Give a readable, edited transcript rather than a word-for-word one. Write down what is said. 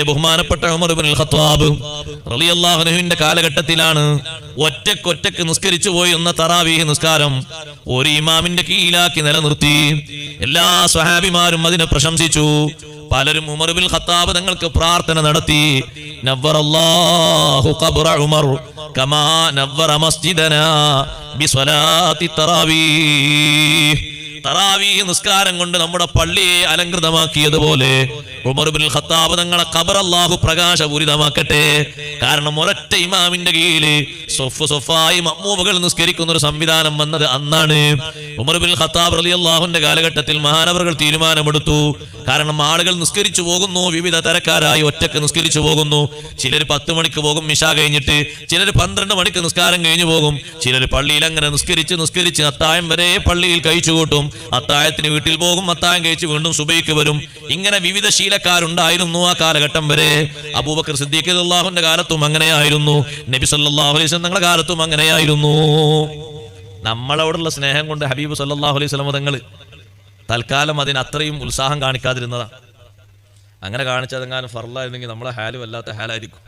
ബഹുമാനപ്പെട്ട ഉമർ ഇബ്നുൽ ഖത്താബ് റളിയല്ലാഹു അൻഹുവിന്റെ കാലഘട്ടത്തിലാണ് ഒറ്റക്കൊറ്റക്ക് നിസ്കരിച്ചു പോയി എന്ന തറാവീഹ് നിസ്കാരം ഒരു ഇമാമിന്റെ കീഴിലാക്കി നിലനിർത്തി. എല്ലാ സ്വഹാബിമാരും അതിനെ പ്രശംസിച്ചു. പലരും ഉമർ ഇബ്നുൽ ഖത്താബ് തങ്ങൾക്ക് പ്രാർത്ഥന നടത്തി. നവ്വറല്ലാഹു ഖബ്റ ഉമർ കമാ നവ്വറ മസ്ജിദനാ ബിസ്വലാത്തി തറാവീഹ്. തറാവീഹ് നിസ്കാരം കൊണ്ട് നമ്മുടെ പള്ളിയെ അലങ്കൃതമാക്കിയതുപോലെ ഉമർ ഇബ്നുൽ ഖത്താബ് തങ്ങളെ ഖബർ അല്ലാഹു പ്രകാശപൂരിതമാക്കട്ടെ. കാരണം ഒരൊറ്റ ഇമാമിന്റെ കീഴിൽ സൊഫായി മഅ്മൂമുകൾ നിസ്കരിക്കുന്ന ഒരു സംവിധാനം വന്നത് അന്നാണ്. ഉമർ ഇബ്നുൽ ഖത്താബ് റളിയല്ലാഹുവിന്റെ കാലഘട്ടത്തിൽ മഹാനവറുകൾ തീരുമാനമെടുത്തു. കാരണം ആളുകൾ നിസ്കരിച്ചു പോകുന്നു, വിവിധ തരക്കാരായി ഒറ്റക്ക് നിസ്കരിച്ചു പോകുന്നു. ചിലർ 10 മണിക്ക് പോകും ഇശാ കഴിഞ്ഞിട്ട്, ചിലർ 12 മണിക്ക് നിസ്കാരം കഴിഞ്ഞു പോകും, ചിലർ പള്ളിയിൽ അങ്ങനെ നിസ്കരിച്ച് അത്തായം വരെ പള്ളിയിൽ കഴിച്ചു കൂട്ടും. അത്തായത്തിന് വീട്ടിൽ പോകും, അത്തായം കഴിച്ച് വീണ്ടും സുബൈക്ക് വരും. ഇങ്ങനെ വിവിധ ശീലക്കാരുണ്ടായിരുന്നു ആ കാലഘട്ടം വരെ. അബൂബക്കർ സിദ്ദീഖ് റളിയല്ലാഹുവിന്റെ കാലത്തും അങ്ങനെയായിരുന്നു. നബി സല്ലല്ലാഹു അലൈഹി വസല്ലം തങ്ങളുടെ കാലത്തും അങ്ങനെയായിരുന്നു. നമ്മളോടുള്ള സ്നേഹം കൊണ്ട് ഹബീബ് സല്ലല്ലാഹു അലൈഹി വസല്ലം തങ്ങൾ തൽക്കാലം അതിന് അത്രയും ഉത്സാഹം കാണിക്കാതിരുന്നതാണ്. അങ്ങനെ കാണിച്ചതെങ്ങാനും ഫർളായിരുന്നെങ്കിൽ നമ്മളെ ഹാല് വല്ലാത്ത ഹാലായിരിക്കും.